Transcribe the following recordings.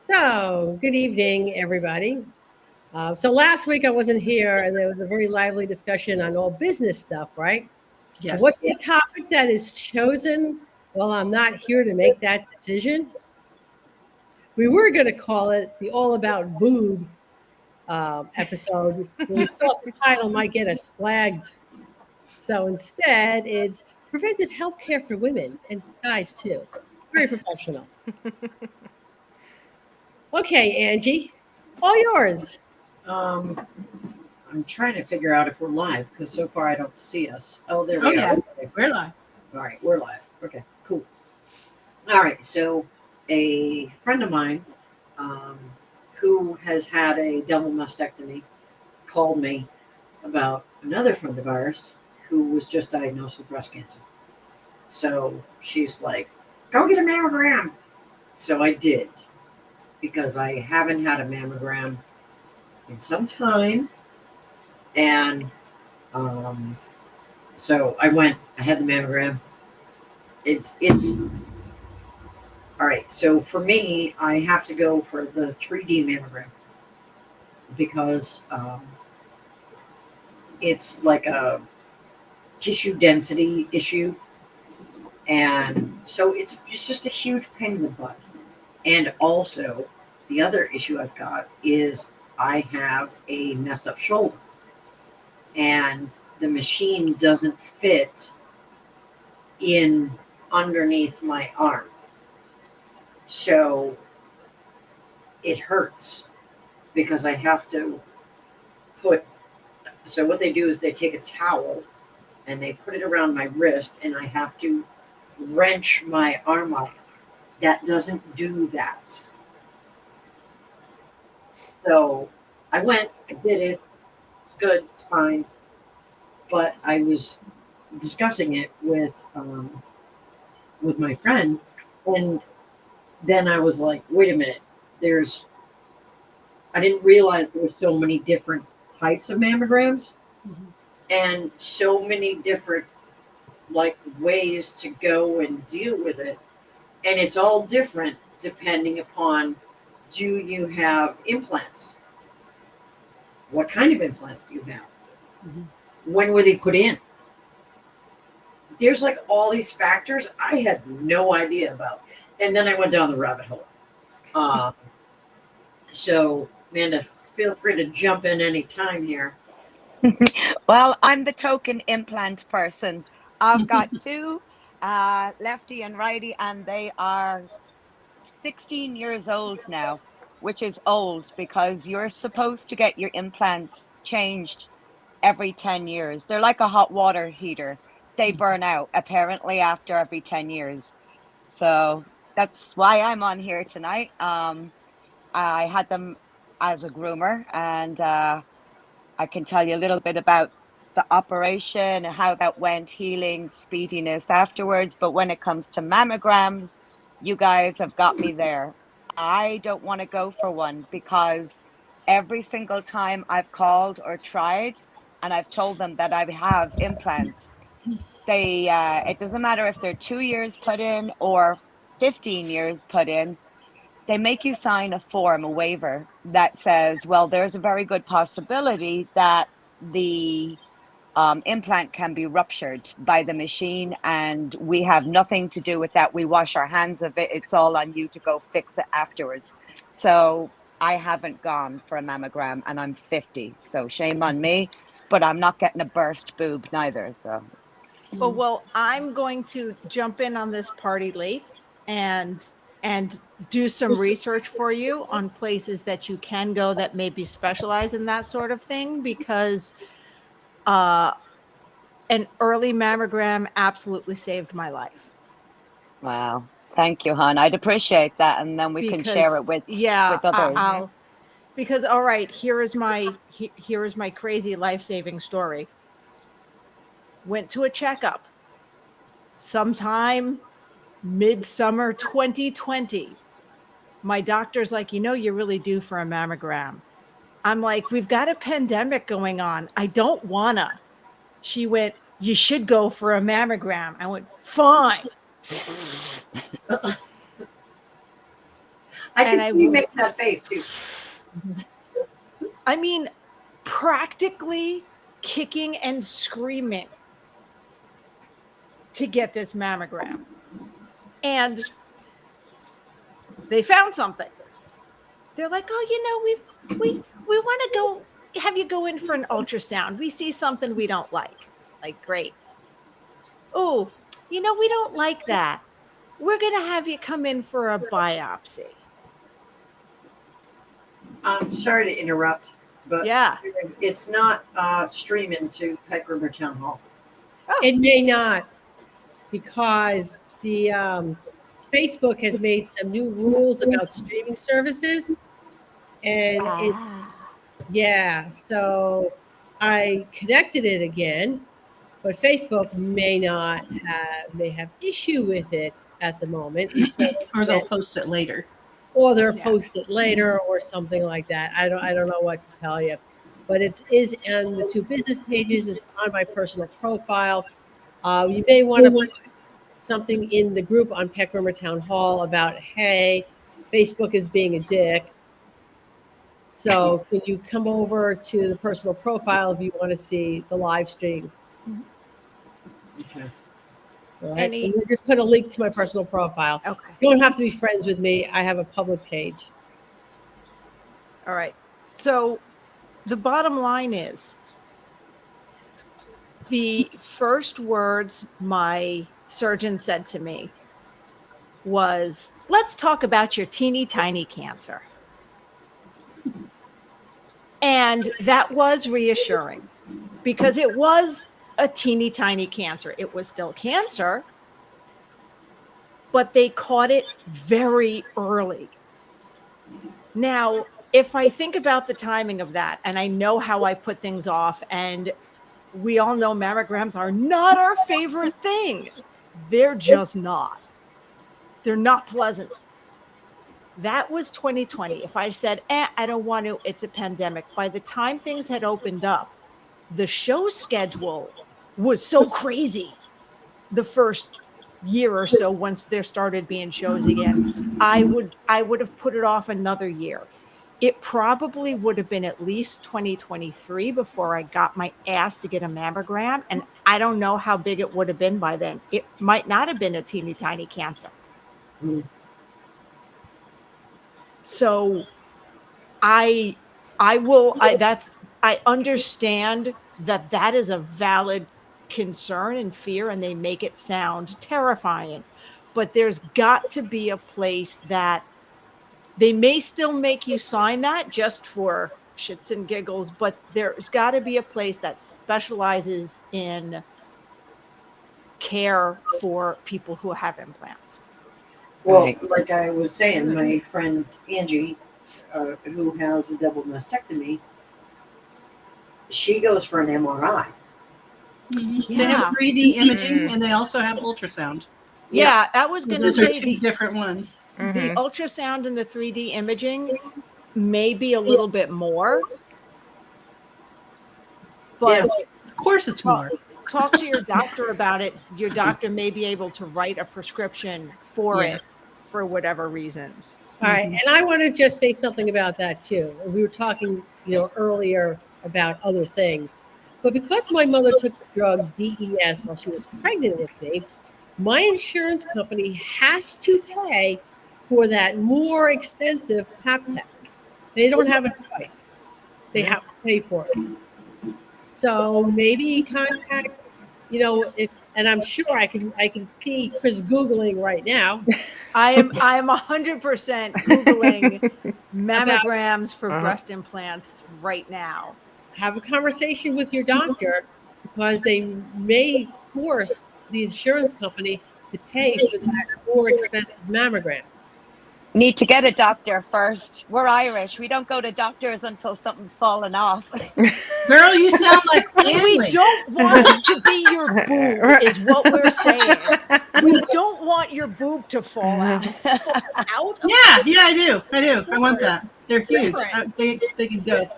So, good evening, everybody. So, last week I wasn't here, and there was a very lively discussion on all business stuff, right? So, Yes. what's the topic that is chosen? Well, I'm not here to make that decision. We were going to call it the All About Boob episode, but we thought the title might get us flagged. So, instead, it's preventive health care for women and guys, too. Very professional. Okay, Angie, all yours. Um, I'm trying to figure out if we're live because so far I don't see us. Oh, there Oh we are. yeah, Okay. we're live. All right, we're live. Okay, cool. All right, so a friend of mine um, who has had a double mastectomy called me about another friend of ours who was just diagnosed with breast cancer. So she's like, go get a mammogram. So I did because I haven't had a mammogram in some time. And um, so I went, I had the mammogram. It's all right. So for me, I have to go for the 3D mammogram because it's like a tissue density issue. And so it's just a huge pain in the butt. And also, the other issue I've got is I have a messed up shoulder, and the machine doesn't fit in underneath my arm. So it hurts because I have to put. So what they do is they take a towel and they put it around my wrist, and I have to wrench my arm out. That doesn't do that. So I went, I did it. It's good, it's fine. But I was discussing it with my friend, and then I was like, wait a minute. There's I didn't realize there were so many different types of mammograms Mhm. and so many different like ways to go and deal with it, and it's all different depending upon, do you have implants, what kind of implants do you have, Mhm. when were they put in, there's like all these factors I had no idea about, and then I went down the rabbit hole. Um, so Amanda, feel free to jump in any time here. Well, I'm the token implant person. I've got two, lefty and righty, and they are 16 years old now, which is old because you're supposed to get your implants changed every 10 years. They're like a hot water heater. They burn out apparently after every 10 years. So that's why I'm on here tonight. I had them as a groomer, and I can tell you a little bit about the operation, how that went, healing, speediness afterwards. But when it comes to mammograms, you guys have got me there. I don't want to go for one because every single time I've called or tried and I've told them that I have implants, it doesn't matter if they're 2 years put in or 15 years put in, they make you sign a form, a waiver that says, well, there's a very good possibility that the implant can be ruptured by the machine, and we have nothing to do with that. We wash our hands of it. It's all on you to go fix it afterwards. So I haven't gone for a mammogram, and I'm 50. So shame on me, but I'm not getting a burst boob neither. So Oh well, I'm going to jump in on this party late and and do some research for you on places that you can go that maybe specialize in that sort of thing because uh an early mammogram absolutely saved my life. wow. Thank you, hon. I'd appreciate that. And then we can share Because it with yeah, others. I'll because all right, here is my crazy life-saving story. Went to a checkup sometime midsummer 2020. My doctor's like, you're really due for a mammogram. I'm like, we've got a pandemic going on. I don't wanna. She went, you should go for a mammogram. I went, fine. I can And see you make that face too. I mean, practically kicking and screaming to get this mammogram. And they found something. They're like, oh, we want to go have you go in for an ultrasound. We see something we don't like. Like, great. Oh, we don't like that. We're going to have you come in for a biopsy. I'm sorry to interrupt, but Yeah. it's not streaming to Pet Groomer Town Hall. It may not, because the Facebook has made some new rules about streaming services, and so I connected it again, but Facebook may have issue with it at the moment, Or they'll post it later. or they'll Yeah. post it later or something like that. I don't know what to tell you, but it is on the 2 business pages. It's on my personal profile. You may want to put something in the group on Pet Groomer Town Hall about, hey, Facebook is being a dick. So can you come over to the personal profile if you want to see the live stream? Okay. All right. And you just put a link to my personal profile. Okay. You don't have to be friends with me. I have a public page. All right. So the bottom line is, the first words my surgeon said to me was, let's talk about your teeny tiny cancer. And that was reassuring, because it was a teeny tiny cancer. It was still cancer, but they caught it very early. Now, if I think about the timing of that, and I know how I put things off, and we all know mammograms are not our favorite thing. They're just not. They're not pleasant. That was 2020. If I said, I don't want to, it's a pandemic. By the time things had opened up, the show schedule was so crazy. The first year or so, once there started being shows again, I would have put it off another year. It probably would have been at least 2023 before I got my ass to get a mammogram. And I don't know how big it would have been by then. It might not have been a teeny tiny cancer. So I understand that is a valid concern and fear, and they make it sound terrifying, but there's got to be a place that they may still make you sign that just for shits and giggles, but there's got to be a place that specializes in care for people who have implants. Well, like I was saying, my friend Angie, who has a double mastectomy, she goes for an MRI. They have 3D imaging, and they also have ultrasound. Yeah, I was going to Those are say two different ones. the ultrasound and the 3D imaging may be a little bit more, but of course it's more. Talk to your doctor about it. Your doctor may be able to write a prescription for it for whatever reasons. All right. And I want to just say something about that too. We were talking, earlier about other things, but because my mother took the drug DES while she was pregnant with me, my insurance company has to pay for that more expensive pap test. They don't have a choice. They have to pay for it. So maybe contact, and I'm sure I can see Chris Googling right now. I am 100% Googling mammograms for breast implants right now. Have a conversation with your doctor, because they may force the insurance company to pay for that more expensive mammogram. Need to get a doctor first. We're Irish. We don't go to doctors until something's fallen off. Girl, you sound like family. We don't want it to be your boob, is what we're saying. We don't want your boob to fall out. Yeah, I do. I want that. They're huge. They can go.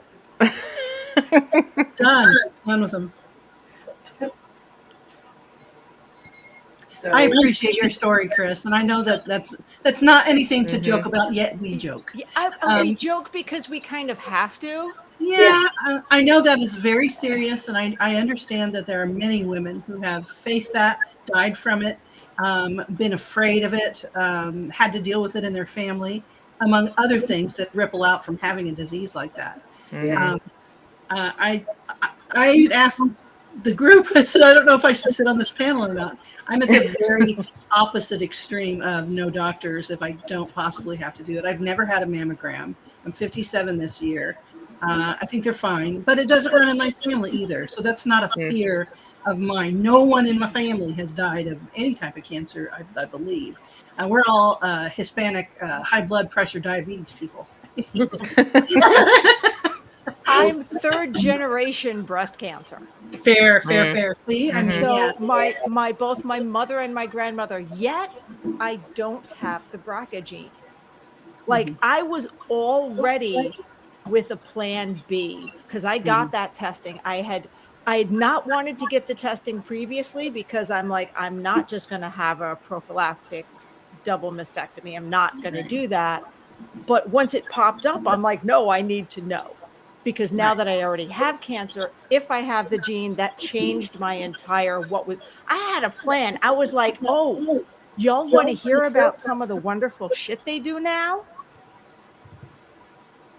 Done with them. So, I appreciate your story, Chris, and I know that's not anything to joke Mhm. about. Yet we joke. Yeah, we joke because we kind of have to. Yeah, I know that is very serious, and I understand that there are many women who have faced that, died from it, been afraid of it, had to deal with it in their family, among other things that ripple out from having a disease like that. Yeah. Um, I asked the group, I said, I don't know if I should sit on this panel or not. I'm at the very opposite extreme of no doctors if I don't possibly have to do it. I've never had a mammogram. I'm 57 this year. I think they're fine, but it doesn't run in my family either. So that's not a fear of mine. No one in my family has died of any type of cancer, I believe. We're all Hispanic, high blood pressure, diabetes people. I'm third generation breast cancer. Fair. See, I mean, So yeah. both my mother and my grandmother, yet I don't have the BRCA gene. Like I was already with a plan B because I got that testing. I had not wanted to get the testing previously because I'm like, I'm not just going to have a prophylactic double mastectomy. I'm not going to do that. But once it popped up, I'm like, no, I need to know. Because now that I already have cancer, if I have the gene, that changed my entire I had a plan. I was like, oh, y'all want to hear about some of the wonderful shit they do now?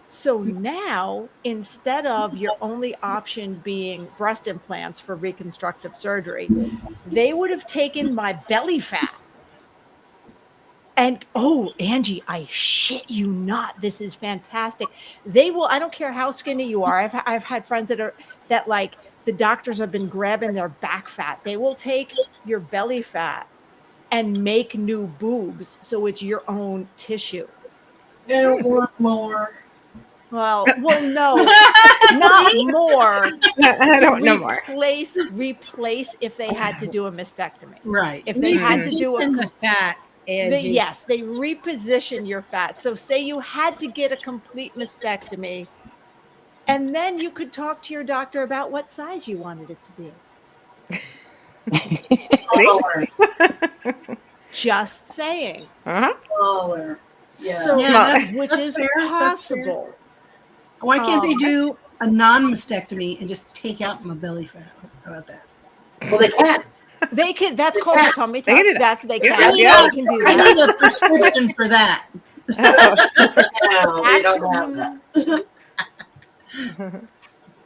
So now, instead of your only option being breast implants for reconstructive surgery, they would have taken my belly fat. And oh, Angie, I shit you not. This is fantastic. They will, I don't care how skinny you are. I've had friends that like the doctors have been grabbing their back fat. They will take your belly fat and make new boobs. So it's your own tissue. I don't want more. Well, no, not more. I don't know more. Replace if they had to do a mastectomy. Right. If they had to do in the fat, Angie. yes, they reposition your fat. So say you had to get a complete mastectomy, and then you could talk to your doctor about what size you wanted it to be. Smaller. Just saying. Smaller. Yeah. So, which that's is fair. possible. Why can't they do a non-mastectomy and just take out my belly fat? How about that? Well, they can. They can. That's called a tummy tuck. They can do that. They can. Yeah. They can do I that. need a prescription for that. No, they don't have that.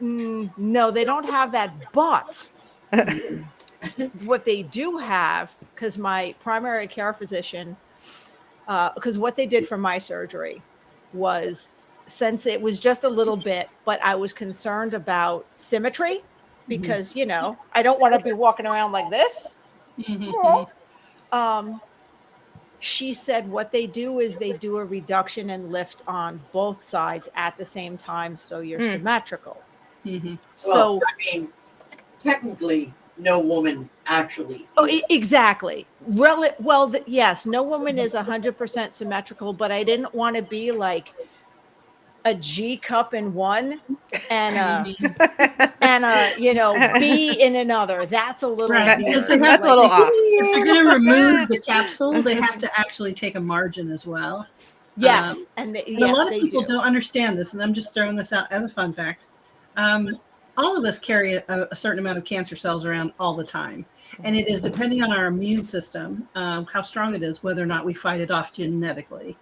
No, they don't have that. But what they do have, because my primary care physician, because what they did for my surgery was, since it was just a little bit, but I was concerned about symmetry because, I don't want to be walking around like this. She said what they do is they do a reduction and lift on both sides at the same time. So you're symmetrical. So, I mean, technically, no woman actually. Exactly. Yes, no woman is 100% symmetrical, but I didn't want to be like a G cup in one and a B in another. That's a little Right. weird. Because That's a little off. If they're going to remove the capsule, they have to actually take a margin as well. Yes, And yes, a lot of they people do. don't understand this, and I'm just throwing this out as a fun fact. All of us carry a certain amount of cancer cells around all the time. And it is depending on our immune system, how strong it is, whether or not we fight it off genetically.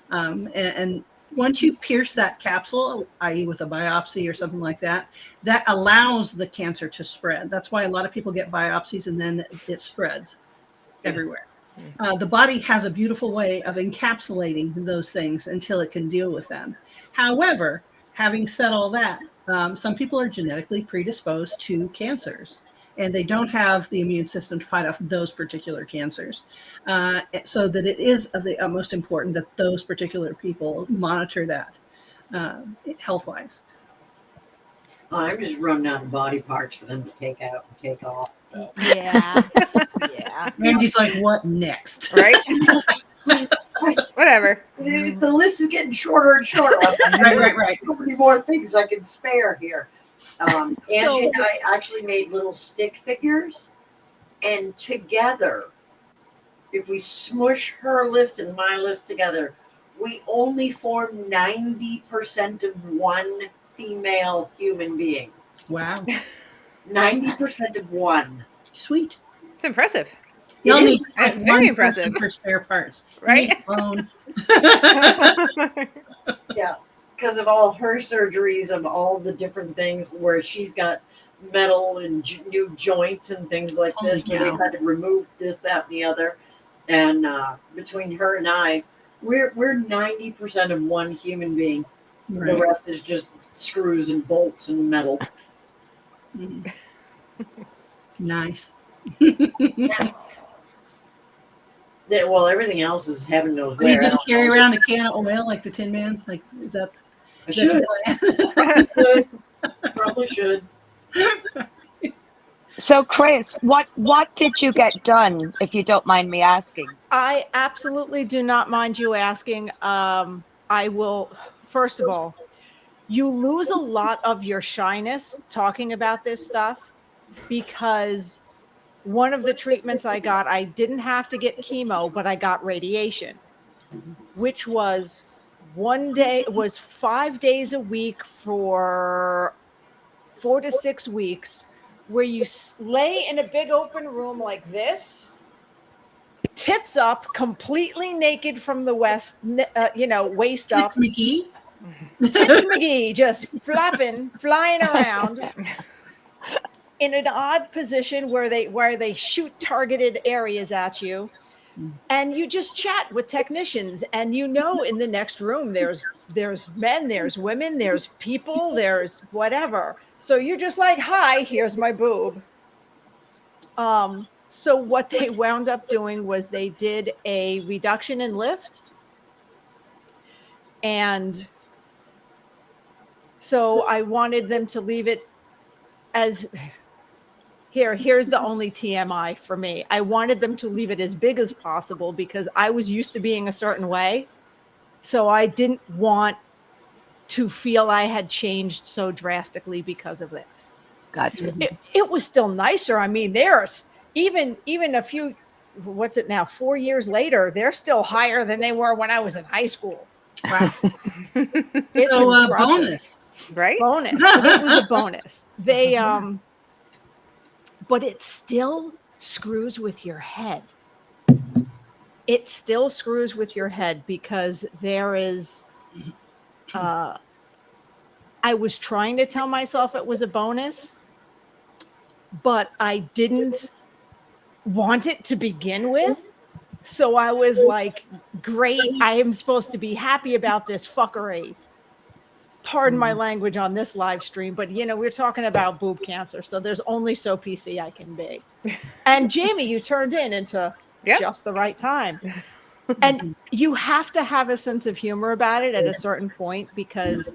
And once you pierce that capsule, i.e. with a biopsy or something like that, that allows the cancer to spread. That's why a lot of people get biopsies and then it spreads everywhere. The body has a beautiful way of encapsulating those things until it can deal with them. However, having said all that, some people are genetically predisposed to cancers, and they don't have the immune system to fight off those particular cancers. So that it is of the utmost important that those particular people monitor that health-wise. I'm just running out of body parts for them to take out and take off. Yeah. Yeah. Andy's like, what next? Right? Whatever. The list is getting shorter and shorter. Right. So many more things I can spare here. Angie and I actually made little stick figures, and together if we smush her list and my list together, we only form 90% of one female human being. Wow. 90% of one. Sweet. It's impressive, Y'all It need is. like It's very one impressive. person for spare parts. You right? need a clone. Yeah, because of all her surgeries, of all the different things where she's got metal and new joints and things like this, Holy where they've cow. had to remove this, that, and the other. And between her and I, we're 90% of one human being. The Right. rest is just screws and bolts and metal. Mhm. Nice. Well, everything else is heaven knows Will you where. I just don't carry know. around a can of oil like the Tin Man? Like, is that I is that your should. plan? Probably should. So, Chris, what did you get done, if you don't mind me asking? I absolutely do not mind you asking. I will, first of all, you lose a lot of your shyness talking about this stuff because one of the treatments I got, I didn't have to get chemo, but I got radiation, which was 5 days a week for 4 to 6 weeks, where you lay in a big open room like this, tits up, completely naked from the waist up. McGee? Tits McGee just flapping, flying around in an odd position where they shoot targeted areas at you, and you just chat with technicians, and in the next room there's men, there's women, there's people, there's whatever. So you're just like, hi, here's my boob. So what they wound up doing was they did a reduction in lift, and so I wanted them to leave it as here's the only TMI for me. I wanted them to leave it as big as possible because I was used to being a certain way. So I didn't want to feel I had changed so drastically because of this. Gotcha. It was still nicer. I mean, there's even a few, what's it now, 4 years later, they're still higher than they were when I was in high school. Wow. It's So impressive. bonus. right? Bonus. It was a bonus. They but it still screws with your head. It still screws with your head because there is I was trying to tell myself it was a bonus, but I didn't want it to begin with. So I was like, great, I am supposed to be happy about this fuckery. Pardon my language on this live stream, but we're talking about boob cancer, so there's only so PC I can be. And Jamie, you turned into Yep. just the right time. And you have to have a sense of humor about it at a certain point, because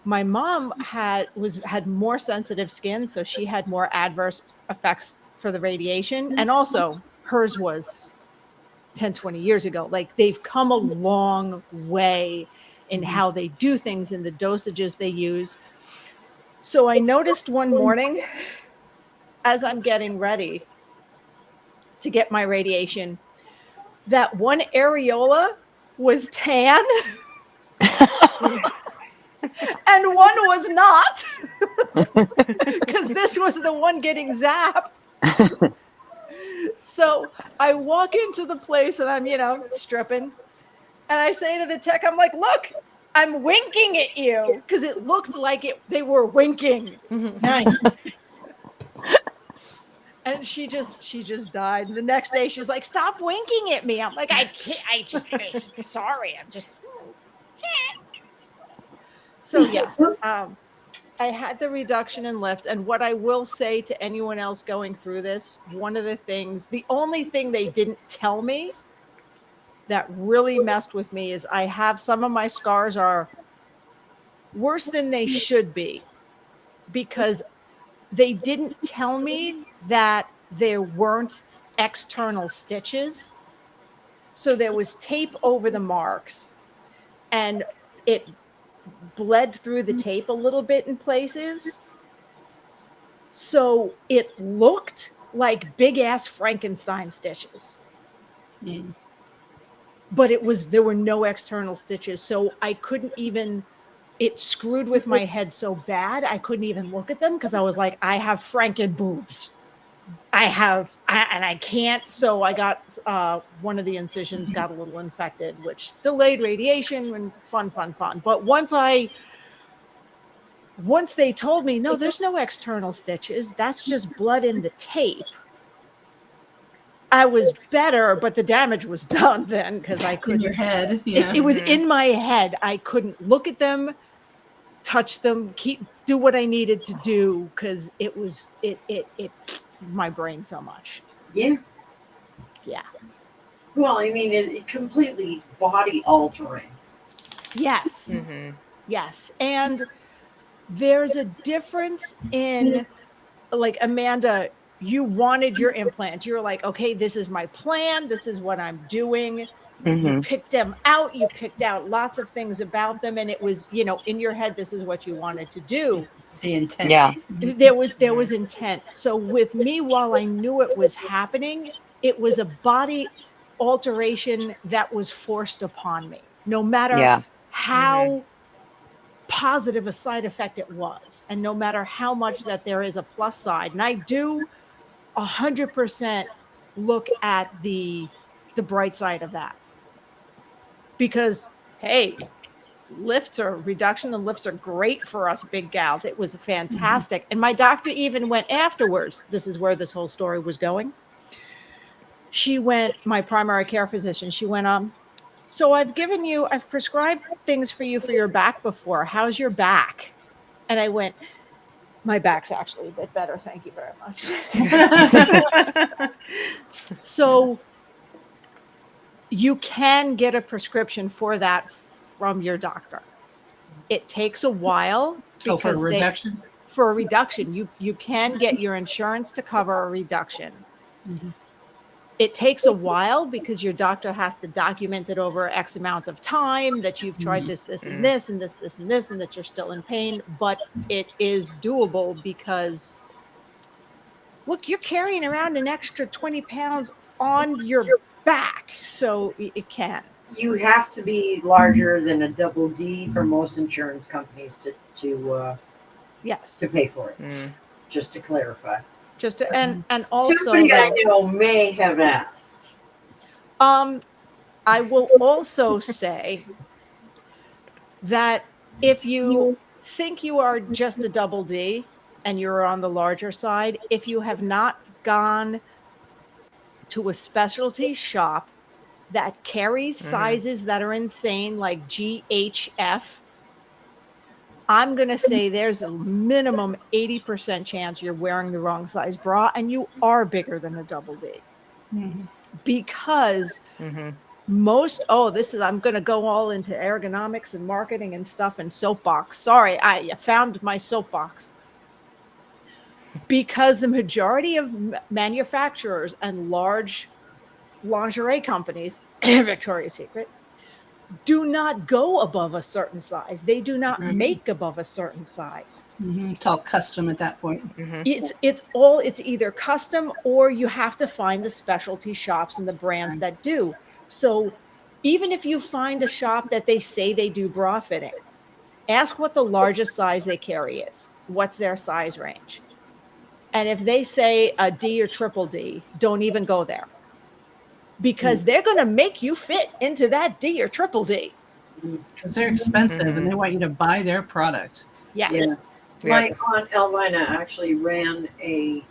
my mom had more sensitive skin, so she had more adverse effects for the radiation, and also hers was 10, 20 years ago. Like, they've come a long way in how they do things and the dosages they use. So I noticed one morning as I'm getting ready to get my radiation that one areola was tan and one was not, because this was the one getting zapped. So I walk into the place and I'm, stripping. And I say to the tech, I'm like, look, I'm winking at you, because it looked like they were winking. Nice. And she just died. And the next day she's like, stop winking at me. I'm like, I can't, sorry. I'm just. So yes, I had the reduction in lift. And what I will say to anyone else going through this, the only thing they didn't tell me that really messed with me is I have some of my scars are worse than they should be, because they didn't tell me that there weren't external stitches. So there was tape over the marks, and it bled through the tape a little bit in places. So it looked like big ass Frankenstein stitches. Mm. But there were no external stitches. So I couldn't even, it screwed with my head so bad. I couldn't even look at them because I was like, I have Franken boobs. And I can't. So I got, one of the incisions got a little infected, which delayed radiation and fun. But once they told me, no, there's no external stitches, that's just blood in the tape, I was better, but the damage was done then because I It's in your couldn't. head. Yeah. It was in my head. I couldn't look at them, touch them, do what I needed to do because it my brain so much. Yeah. Yeah. Well, I mean, it completely body altering. Yes. Mm-hmm. Yes. And there's a difference in, like, Amanda, you wanted your implant. You're like, okay, this is my plan. This is what I'm doing. You Mhm. picked them out. You picked out lots of things about them. And it was, in your head, this is what you wanted to do. The intent. Yeah. There was intent. So with me, while I knew it was happening, it was a body alteration that was forced upon me, no matter Yeah. how positive a side effect it was, and no matter how much that there is a plus side. And I do 100% look at the bright side of that, because hey, reduction and lifts are great for us big gals. It was fantastic. And my doctor even went afterwards. This is where this whole story was going. My primary care physician, she went, so I've prescribed things for you for your back before. How's your back? And I went, my back's actually a bit better. Thank you very much. So you can get a prescription for that from your doctor. It takes a while Oh, for a because reduction? for a reduction, you can get your insurance to cover a reduction. Mhm. It takes a while because your doctor has to document it over X amount of time that you've tried this, and this, and this, and this, and that you're still in pain. But it is doable because, look, you're carrying around an extra 20 pounds on your back. So it can. You have to be larger than a double D for most insurance companies to Yes. pay for it. Mm. Just to clarify. Just to, and also, somebody I know may have asked. I will also say that if you think you are just a double D and you're on the larger side, if you have not gone to a specialty shop that carries sizes that are insane, like GHF, I'm going to say there's a minimum 80% chance you're wearing the wrong size bra and you are bigger than a double D. Mhm. Because Mm-hmm. I'm going to go all into ergonomics and marketing and stuff and soapbox. Sorry, I found my soapbox. Because the majority of manufacturers and large lingerie companies, Victoria's Secret, do not go above a certain size. They do not make above a certain size. Mhm. It's all custom at that point. Mm-hmm. It's either custom or you have to find the specialty shops and the brands that do. So even if you find a shop that they say they do bra fitting, ask what the largest size they carry is. What's their size range? And if they say a D or triple D, don't even go there. Because they're going to make you fit into that D or triple D. Because they're expensive and they want you to buy their product. Yes. Yeah. My aunt Elvina actually ran a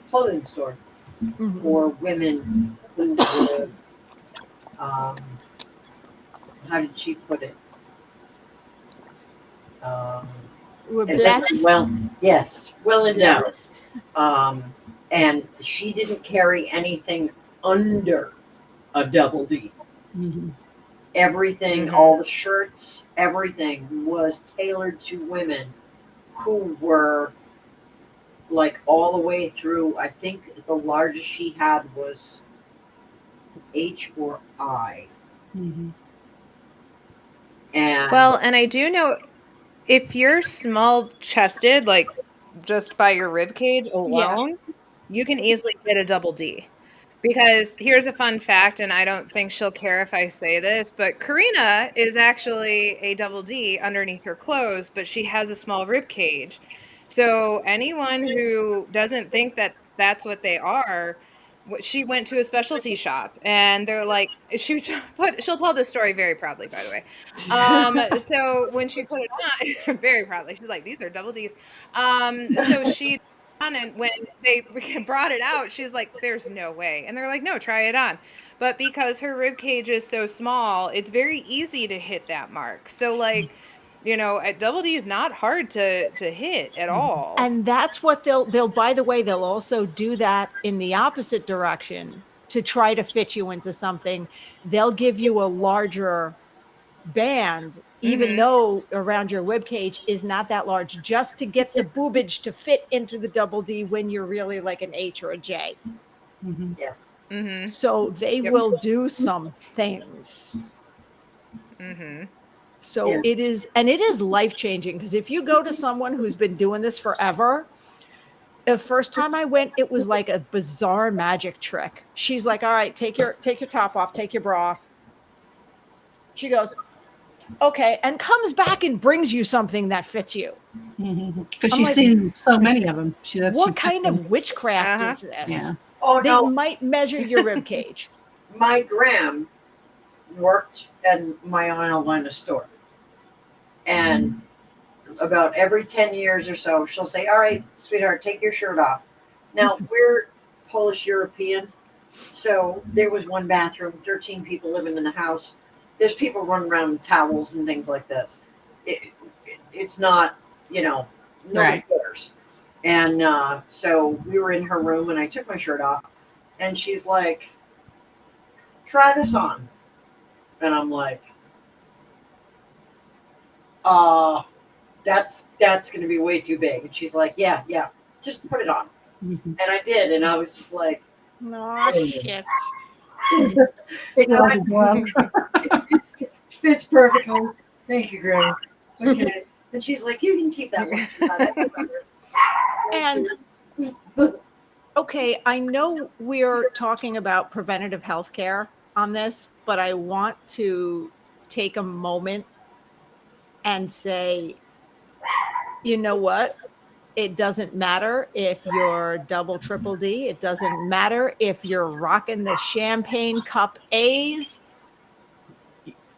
clothing store for women who were, how did she put it? We're blessed. Well, yes, well endowed. Blessed. And she didn't carry anything under a double D. Mhm. Everything, all the shirts, everything was tailored to women who were like all the way through. I think the largest she had was H or I. Mhm. And Well, and I do know if you're small chested, like just by your rib cage alone, you can easily get a double D. Because here's a fun fact, and I don't think she'll care if I say this, but Karina is actually a double D underneath her clothes, but she has a small rib cage. So anyone who doesn't think that that's what they are, she went to a specialty shop and they're like, she'll tell this story very proudly, by the way. So when she put it on, very proudly, she's like, these are double Ds. So she on, and when they brought it out, she's like, there's no way. And they're like, no, try it on. But because her rib cage is so small, it's very easy to hit that mark. So like, at double D is not hard to hit at all. And that's what they'll by the way, they'll also do that in the opposite direction to try to fit you into something. They'll give you a larger band, even though around your rib cage is not that large, just to get the boobage to fit into the double D when you're really like an H or a J. So they will do some things. So it is life-changing, because if you go to someone who's been doing this forever, the first time I went, it was like a bizarre magic trick. She's like, all right, take your top off, take your bra off. She goes, okay, and comes back and brings you something that fits you. Because she's seen so many of them. What kind of witchcraft is this? Yeah. Oh, They no. might measure your rib cage. My gram worked at my own Alvina store. And about every 10 years or so, she'll say, all right, sweetheart, take your shirt off. Now, we're Polish European. So there was one bathroom, 13 people living in the house. There's people running around with towels and things like this. It's not, nobody Right. cares. And so we were in her room and I took my shirt off and she's like, try this on. And I'm like, that's going to be way too big. And she's like, yeah, just put it on. And I did. And I was just like, Oh, shit. It fits perfectly. Thank you, Grandma. Okay. And she's like, you can keep that one. And okay, I know we're talking about preventative health care on this, but I want to take a moment and say, you know what? It doesn't matter if you're double, triple D. It doesn't matter if you're rocking the champagne cup A's.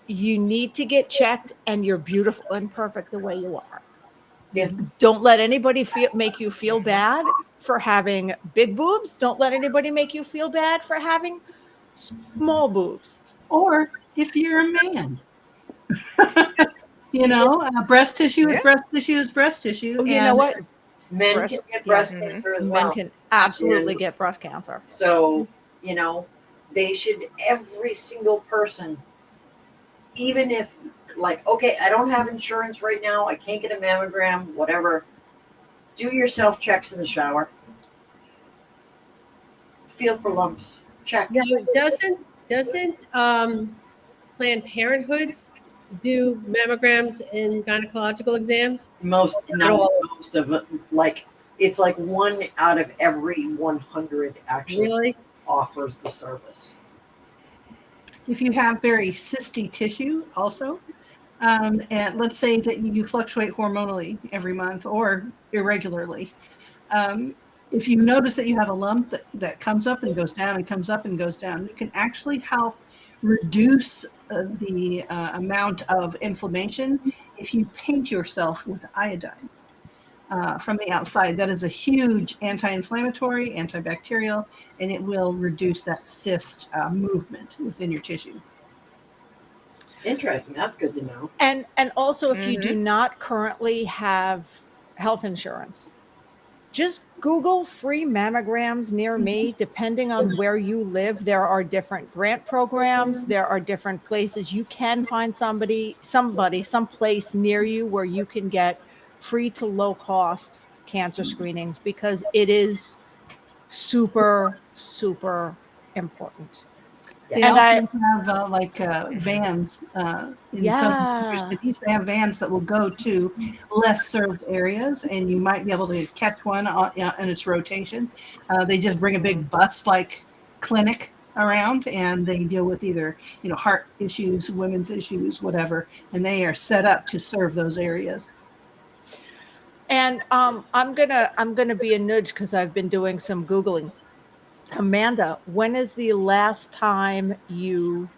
You need to get checked, and you're beautiful and perfect the way you are. Yeah. Don't let anybody make you feel bad for having big boobs. Don't let anybody make you feel bad for having small boobs. Or if you're a man. Breast tissue is breast tissue is breast tissue. You know what? Men can get breast cancer as well. Men can absolutely get breast cancer. So, they should, every single person, even if, like, okay, I don't have insurance right now, I can't get a mammogram, whatever, do your self checks in the shower. Feel for lumps. Check. Now, doesn't Planned Parenthoods do mammograms and gynecological exams? Most of it, like, it's like 1 out of every 100 actually Really? offers the service. If you have very cysty tissue also, and let's say that you fluctuate hormonally every month or irregularly, if you notice that you have a lump that comes up and goes down and comes up and goes down, you can actually help reduce the amount of inflammation if you paint yourself with iodine from the outside. That is a huge anti-inflammatory, antibacterial, and it will reduce that cyst movement within your tissue. Interesting. That's good to know. And also, if you do not currently have health insurance, just Google free mammograms near me. Depending on where you live, there are different grant programs. There are different places you can find someplace near you where you can get free to low cost cancer screenings, because it is super, super important. They And also have vans in some major cities. They have vans that will go to less served areas, and you might be able to catch one in its rotation. They just bring a big bus clinic around, and they deal with either, heart issues, women's issues, whatever, and they are set up to serve those areas. And I'm gonna be a nudge because I've been doing some Googling. Amanda, when is the last time you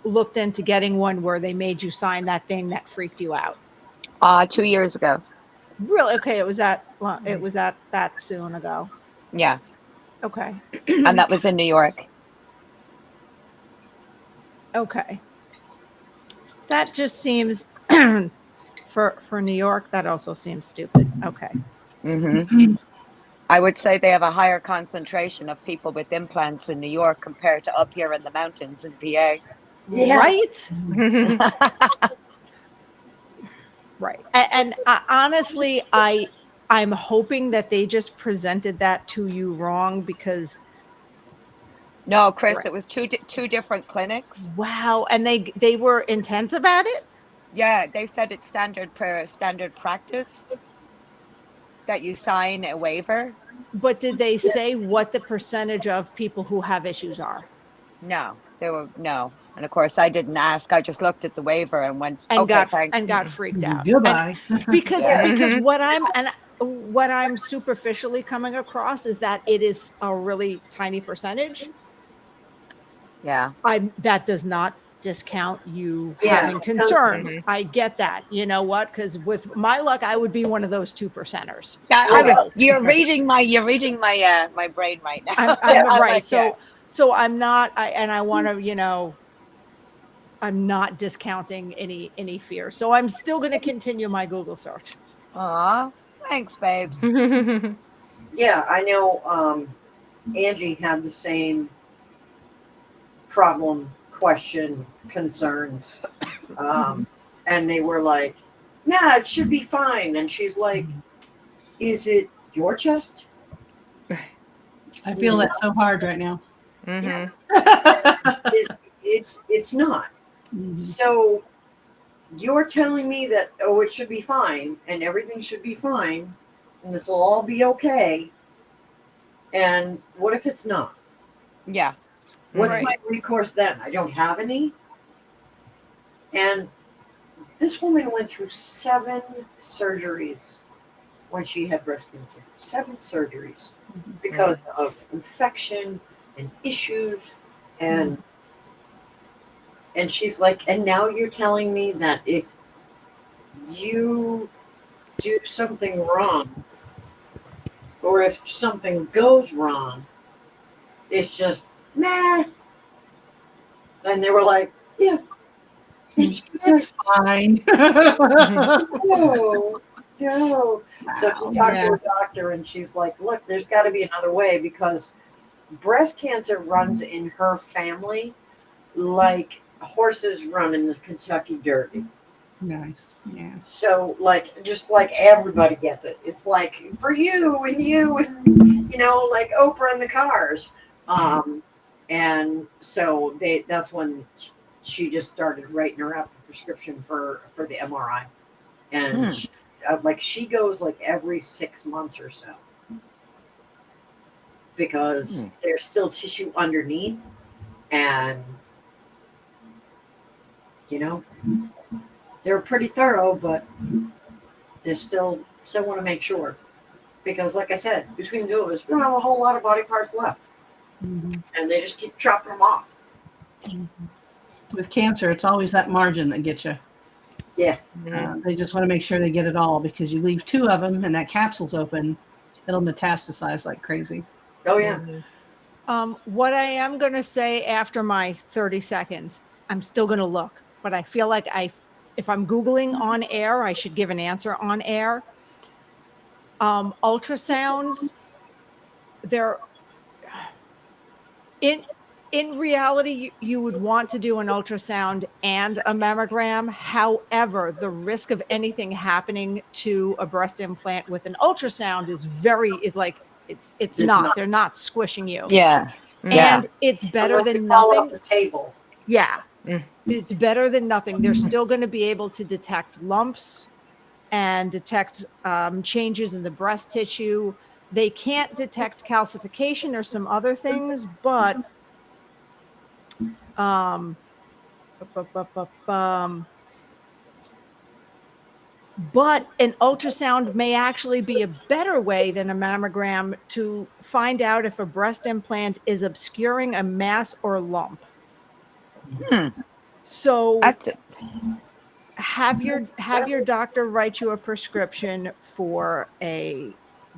looked into getting one where they made you sign that thing that freaked you out? 2 years ago. Really? Okay, it was that soon ago. Yeah. Okay. And that was in New York. Okay. That just seems for New York, that also seems stupid. Okay. Hmm. I would say they have a higher concentration of people with implants in New York compared to up here in the mountains in PA. Yeah. Right? Right. And honestly, I'm hoping that they just presented that to you wrong because No, Chris, Right. it was two different clinics. wow, and they were intense about it? Yeah, they said it's standard practice that you sign a waiver. But did they say what the percentage of people who have issues are? No, no. And of course, I didn't ask. I just looked at the waiver and went, And okay, thanks. got freaked out. Goodbye. Because Yeah. because what I'm superficially coming across is that it is a really tiny percentage. Yeah. That does not discount you Yeah, having it concerns. Mhm. I get that. You know what? Because with my luck, I would be one of those 2%ers. Yeah, Yeah. you're reading my my brain right now. I'm I'm right. like, yeah. So I'm not. I want to. I'm not discounting any fear. So I'm still going to continue my Google search. Aw, thanks, babes. Yeah, I know Angie had the same problem, question, concerns. And they were like, nah, it should be fine. And she's like, is it your chest? I feel that so hard right now. Mhm. It's not. Mhm. So you're telling me that, oh, it should be fine and everything should be fine and this will all be okay. And what if it's not? Yeah. What's Right. my recourse then? I don't have any. And this woman went through 7 surgeries when she had breast cancer. 7 surgeries because of infection and issues. And she's like, and now you're telling me that if you do something wrong or if something goes wrong, it's just nah. And they were like, yeah. And she was It's like, fine. no, no. So she Wow, talked yeah. to her doctor and she's like, look, there's got to be another way because breast cancer runs in her family like horses run in the Kentucky Derby. Nice. Yeah. So just like everybody gets it. It's like for you and like Oprah and the Cars. And so that's when she just started writing her up a prescription for the MRI. And she goes like every 6 months or so because there's still tissue underneath and they're pretty thorough, but they still want to make sure because, like I said, between the two of us, we don't have a whole lot of body parts left, and they just keep chopping them off. With cancer, it's always that margin that gets you. Yeah. They just want to make sure they get it all because you leave 2 of them and that capsule's open, it'll metastasize like crazy. Oh yeah. What I am going to say after my 30 seconds, I'm still going to look, but I feel like if I'm Googling on air, I should give an answer on air. Ultrasounds, they're in reality, you would want to do an ultrasound and a mammogram. However, the risk of anything happening to a breast implant with an ultrasound is it's not. They're not squishing you. Yeah. And it's better Unless than you fall nothing. off the table. Yeah. Mm. It's better than nothing. They're still going to be able to detect lumps and detect changes in the breast tissue. They can't detect calcification or some other things, but but an ultrasound may actually be a better way than a mammogram to find out if a breast implant is obscuring a mass or lump. Hmm. So That's it. have your doctor write you a prescription for a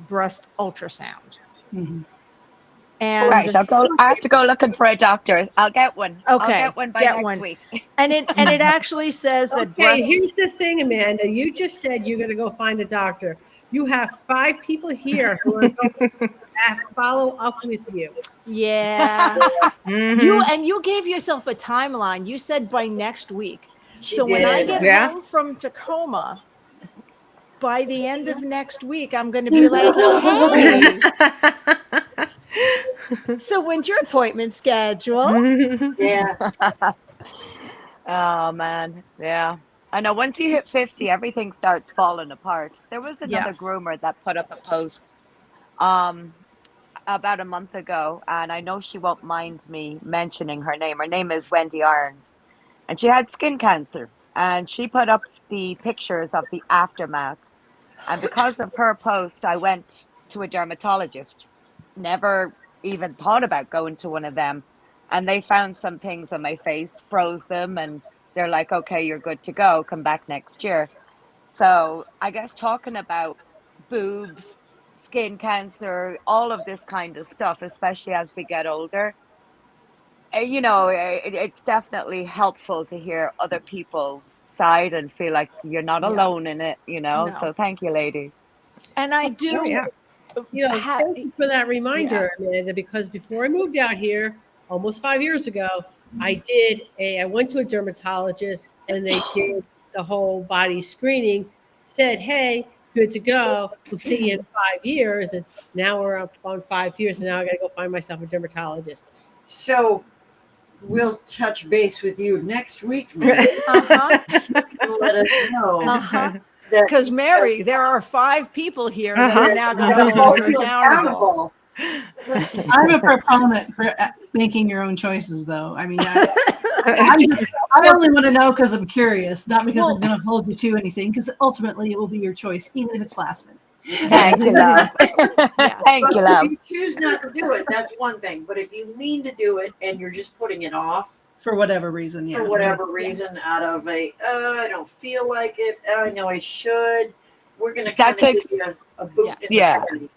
breast ultrasound. Mhm. And Right. I have to go looking for a doctor. I'll get one. I'll okay, get one by get next one. week. And it actually says that Okay, breast. here's the thing, Amanda. You just said you're going to go find a doctor. You have 5 people here who are going to follow up with you. Yeah. Mhm. You gave yourself a timeline. You said by next week. She So when I did. get Yeah. home from Tacoma, by the end of next week, I'm going to be like, hey, so when's your appointment scheduled? Yeah. Oh man, yeah. I know once you hit 50, everything starts falling apart. There was another Yes. groomer that put up a post um about a month ago, and I know she won't mind me mentioning her name. Her name is Wendy Irons, and she had skin cancer, and she put up the pictures of the aftermath. And because of her post, I went to a dermatologist. Never even thought about going to one of them. And they found some things on my face, froze them, and they're like, okay, you're good to go. Come back next year. So I guess talking about boobs, skin cancer, all of this kind of stuff, especially as we get older, it's definitely helpful to hear other people's side and feel like you're not Yeah. alone in it. No. So thank you, ladies. And I Oh, do yeah. thank you for that reminder, Amanda, because before I moved out here almost 5 years ago, I went to a dermatologist and they did the whole body screening, said, hey, good to go. We'll see you in 5 years. And now we're up on 5 years, and now I got to go find myself a dermatologist. So we'll touch base with you next week, Mary. Uh-huh. And let us know Uh-huh. that Because Mary, there are 5 people here that Uh-huh. are now we're going to gonna hold hold you you accountable. accountable. I'm a proponent for making your own choices, though. I mean, I only want to know because I'm curious, not because I'm going to hold you to anything, because ultimately it will be your choice, even if it's last minute. Thank you, love. Yes. Thank you, But love. if you choose not to do it, that's one thing. But if you mean to do it and you're just putting it off For whatever reason, yeah. for whatever reason, out of I don't feel like it, I know I should, we're going to kind of That's give you a boot Yes. in the Yeah. fanny. No,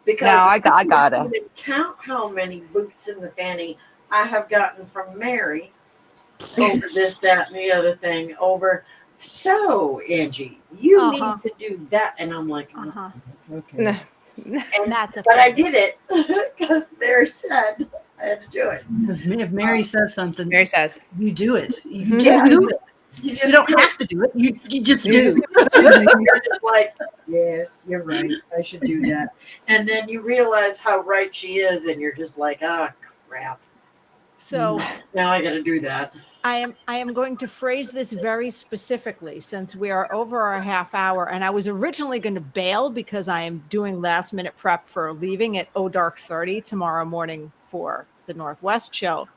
Because I can't gotta. even count how many boots in the fanny I have gotten from Mary over this, that, and the other thing. Over, so Angie, you Uh-huh. need to do that, and I'm like, Uh-huh. okay. And, That's a but I thing. did it because Mary said I had to do it. Because if Mary says something, Mary says. you do it. You Mhm. just do it. You You just don't do it. have to do it. You just You do. just- You're just like, yes, you're right. I should do that. And then you realize how right she is, and you're just like, ah, crap. So Now I got to do that. I am going to phrase this very specifically since we are over our half hour, and I was originally going to bail because I am doing last minute prep for leaving at dark 30 tomorrow morning for the Northwest show.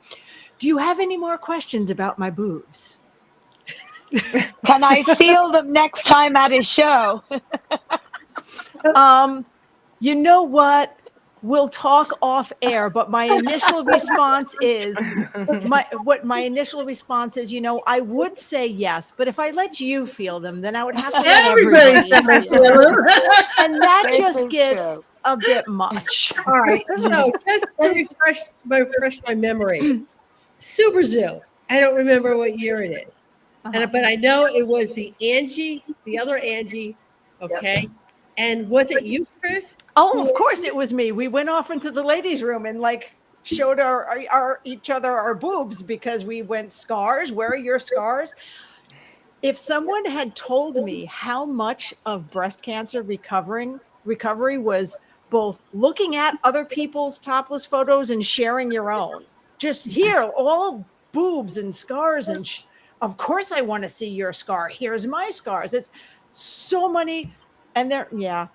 Do you have any more questions about my boobs? Can I feel them next time at his show? You know what? We'll talk off air, but my initial response is my initial response is, I would say yes, but if I let you feel them, then I would have to let Everybody's everybody gonna feel feel them. it. And that This just is gets a bit much. All right. So just to refresh my memory, Super Zoo. I don't remember what year it is. Uh-huh. But I know it was the other Angie. Okay. And was it you, Chris? Oh, of course it was me. We went off into the ladies' room and showed our each other our boobs because we went, scars. Where are your scars? If someone had told me how much of breast cancer recovery was both looking at other people's topless photos and sharing your own, just here, all boobs and scars, and of course I want to see your scar. Here's my scars. It's so many, and yeah.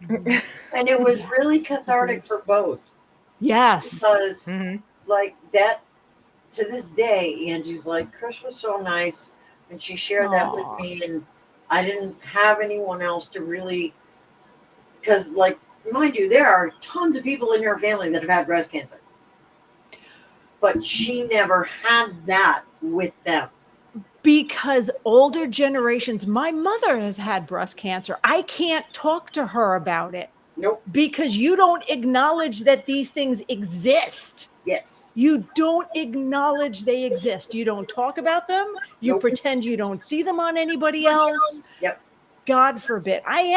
And it was really cathartic for both Yes. because, Mhm. like, that to this day, Angie's like, Chris was so nice. And she shared that with Aw. me. And I didn't have anyone else to really, because, like, mind you, there are tons of people in her family that have had breast cancer. But she never had that with them. Because older generations, my mother has had breast cancer. I can't talk to her about it Nope. because you don't acknowledge that these things exist. Yes. You don't acknowledge they exist. You don't talk about them. You Nope. pretend you don't see them on anybody else. Yep. God forbid. I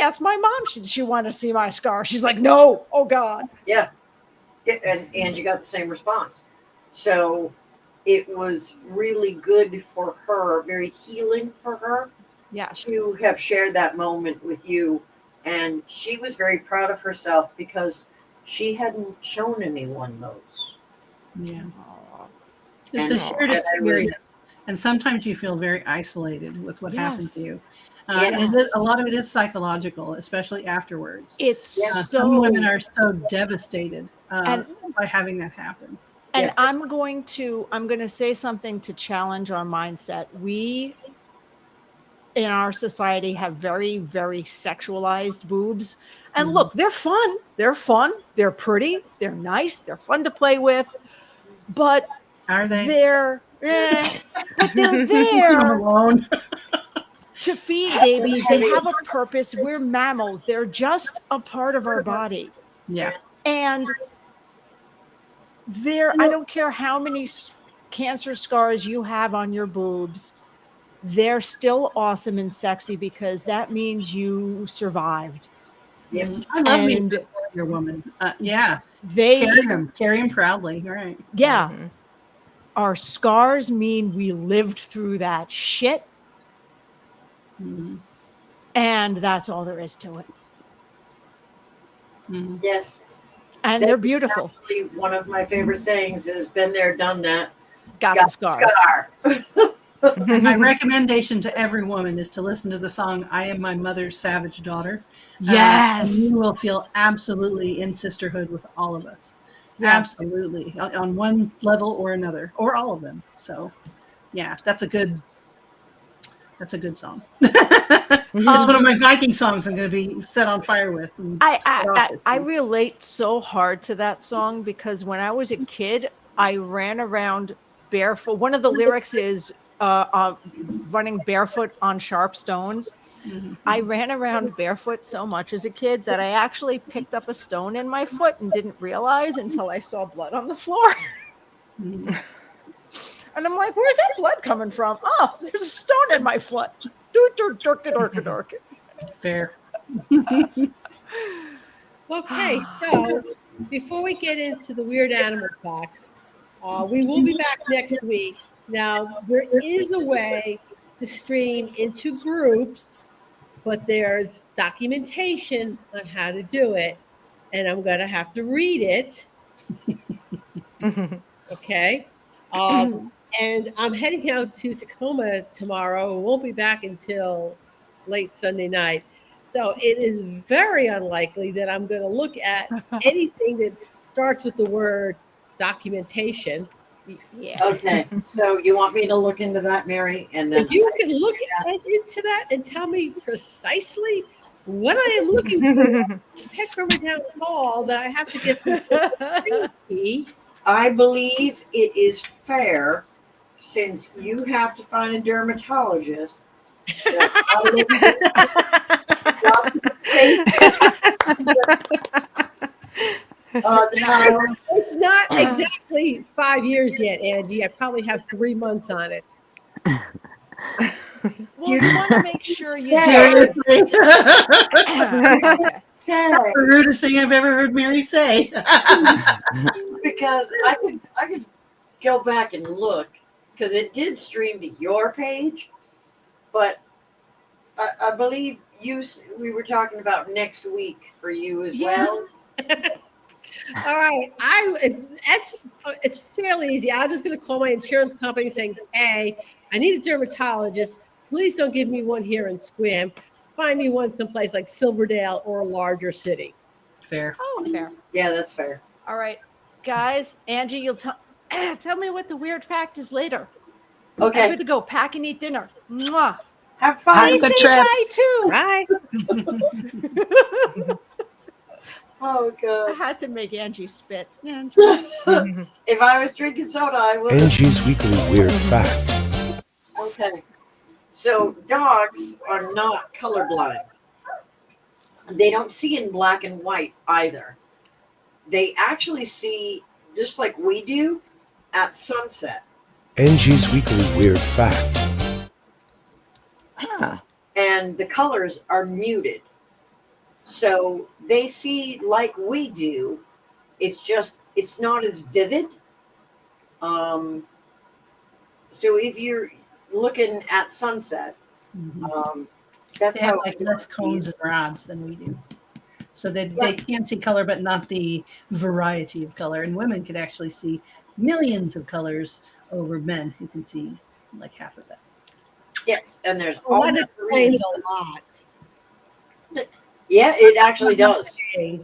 asked my mom, should she want to see my scar? She's like, no. Oh God. Yeah. And Angie got the same response. So it was really good for her, very healing for her Yes. to have shared that moment with you. And she was very proud of herself because she hadn't shown anyone those. Yeah. Aw. It's And a shared that I was- experience. And sometimes you feel very isolated with what happened to Yes. you. Yeah. And it is, a lot of it is psychological, especially afterwards. It's Yeah. so Some women are so devastated And- by having that happen. And Yeah. I'm going to say something to challenge our mindset. We in our society have very, very sexualized boobs. And Mhm. look, they're fun. They're fun. They're pretty. They're nice. They're fun to play with. But Are they? they're but they're Leave them there alone. to feed babies. They have a purpose. We're mammals. They're just a part of our body. Yeah. And I don't care how many cancer scars you have on your boobs, they're still awesome and sexy because that means you survived. Yep. I love being And your woman. Yeah. they, Carry them proudly. Right. yeah, Mhm. our scars mean we lived through that shit. Mhm. And that's all there is to it. Mhm. Yes. And they're beautiful. Actually, one of my favorite sayings is "Been there, done that." Got Got the scars. scar. And my recommendation to every woman is to listen to the song "I Am My Mother's Savage Daughter." And Yes. you will feel absolutely in sisterhood with all of us. Yes. Absolutely. On one level or another, or all of them. So, yeah, that's a good song. It's one of my Viking songs I'm going to be set on fire with. And set off with. I relate so hard to that song because when I was a kid, I ran around barefoot. One of the lyrics is running barefoot on sharp stones. Mhm. I ran around barefoot so much as a kid that I actually picked up a stone in my foot and didn't realize until I saw blood on the floor. Mhm. And I'm like, where's that blood coming from? Oh, there's a stone in my foot. Dork. Fair. Okay, so before we get into the weird animal facts, we will be back next week. Now, there is a way to stream into groups, but there's documentation on how to do it, and I'm going to have to read it. Okay. And I'm heading out to Tacoma tomorrow. Won't be back until late Sunday night. So it is very unlikely that I'm going to look at anything that starts with the word documentation. Yeah. Okay, so you want me to look into that, Mary, and then If you can look into that and tell me precisely what I am looking for, heck over down the hall that I have to get from key. I believe it is fair, since you have to find a dermatologist. that I It's not exactly 5 years yet, Angie. I probably have 3 months on it. Well, you want to make sure you Seriously. Okay. say, The rudest thing I've ever heard Mary say. because I could go back and look, because it did stream to your page, but I believe we were talking about next week for you as Yeah. well. All right, it's fairly easy. I'm just going to call my insurance company saying, "Hey, I need a dermatologist. Please don't give me one here in Squam. find me one someplace like Silverdale or a larger city. Fair. Oh, fair. Yeah, that's fair. All right, guys. Angie, you'll tell me what the weird fact is later. I'm Okay, going to go pack and eat dinner. Mwah. have Have fun. a They good say trip. bye too. Bye. Oh I god. had to make Angie spit. Angie. If I was drinking soda, I would. Angie's Weekly Weird Fact. Okay. So dogs are not colorblind. They don't see in black and white either. They actually see just like we do at sunset. Angie's Weekly Weird Fact. Huh. And the colors are muted. So they see like we do. It's not as vivid. So if you're looking at sunset, that's They have how like less cones and rods than we do. So they can see color, but not the variety of color. And women can actually see millions of colors over men who can see like half of that. yes, and there's Well, all that that explains a lot. Yeah, it actually does. Okay.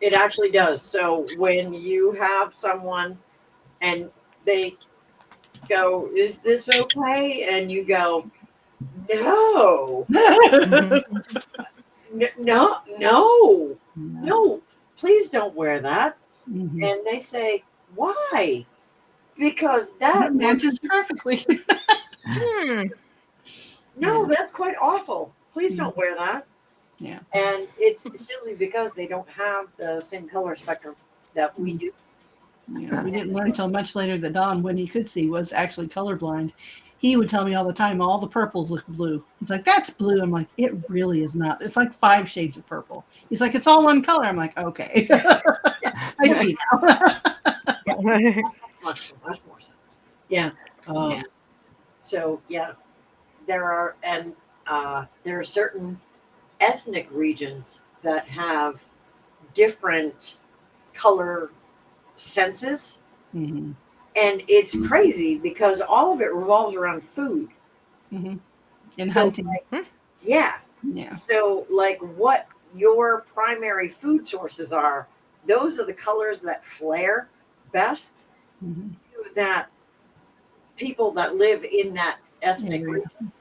It actually does. So when you have someone and they go, "Is this okay?" and you go, "No, no, please don't wear that." Mhm. And they say, "Why?" Because That that matches looks, perfectly. no, Yeah. that's quite awful. Please don't wear that. Yeah. And it's simply because they don't have the same color spectrum that we do. Yeah, we didn't learn until much later that Don, when he could see, was actually colorblind. He would tell me all the time, all the purples look blue. He's like, that's blue. I'm like, it really is not. It's like 5 shades of purple. He's like, it's all one color. I'm like, okay. I see now. Makes much more sense. Yeah. Yeah. So yeah, there are certain ethnic regions that have different color senses, Mhm. and it's crazy because all of it revolves around food. Mhm. And So, hunting. Yeah. Yeah. So, like, what your primary food sources are, those are the colors that flare best Mhm. to that people that live in that ethnic Yeah. region.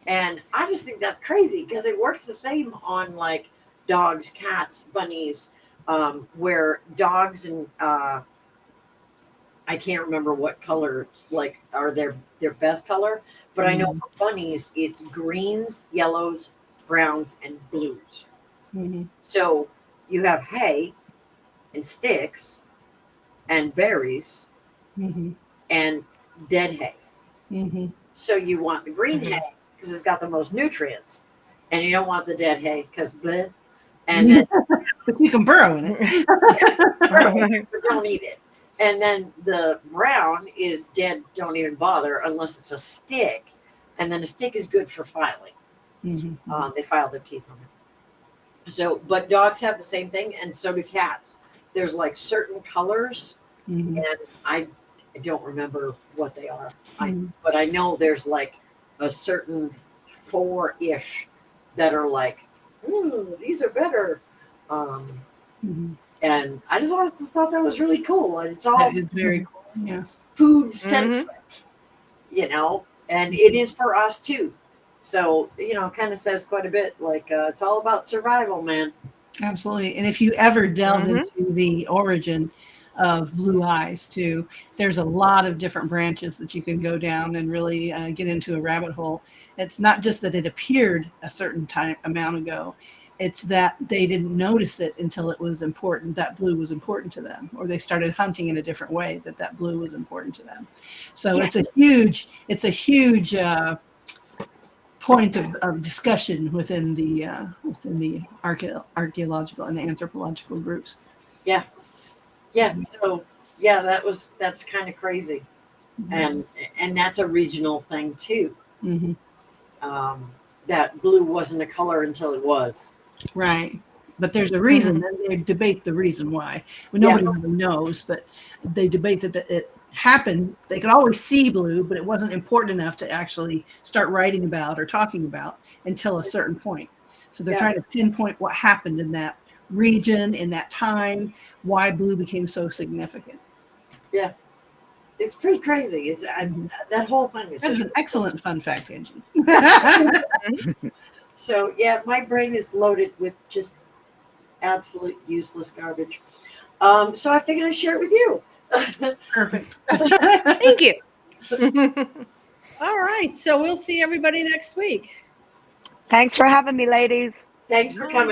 And I just think that's crazy because it works the same on like dogs, cats, bunnies, where dogs and I can't remember what color like are their best color, but I know for bunnies it's greens, yellows, browns, and blues. Mhm. So you have hay and sticks and berries Mhm. and dead hay. Mhm. So you want the green hay because it's got the most nutrients, and you don't want the dead hay because bleh. And then But you can burrow in it. but don't eat it. And then the brown is dead. Don't even bother unless it's a stick, and then a stick is good for filing. Mhm. They file their teeth on it. So, but dogs have the same thing, and so do cats. There's like certain colors, Mhm. and I don't remember what they are. Mhm. But I know there's like a certain 4-ish that are like, these are better. Mhm. And I just always thought that was really cool. And it's all That is very cool. Yeah. food centric, and it is for us too. So, it kind of says quite a bit like it's all about survival, man. Absolutely. And if you ever delve into the origin of blue eyes, too, there's a lot of different branches that you can go down and really get into a rabbit hole. It's not just that it appeared a certain amount ago. It's that they didn't notice it until it was important, that blue was important to them, or they started hunting in a different way that blue was important to them. So Yes. it's a huge point of discussion within the archaeological and anthropological groups. Yeah. So that's kind of crazy, and that's a regional thing too. Mhm. That blue wasn't a color until it was. Right. But there's a reason, and they debate the reason why. Well, nobody really knows, but they debate that happened. They could always see blue, but it wasn't important enough to actually start writing about or talking about until a certain point. So they're trying to pinpoint what happened in that region, in that time, why blue became so significant. Yeah. It's pretty crazy. It's that whole thing is That is just an excellent fun fact, Angie. so yeah, my brain is loaded with just absolute useless garbage. So I figured I'd share it with you. Perfect. Thank you. All right. So we'll see everybody next week. Thanks for having me, ladies. Thanks for coming.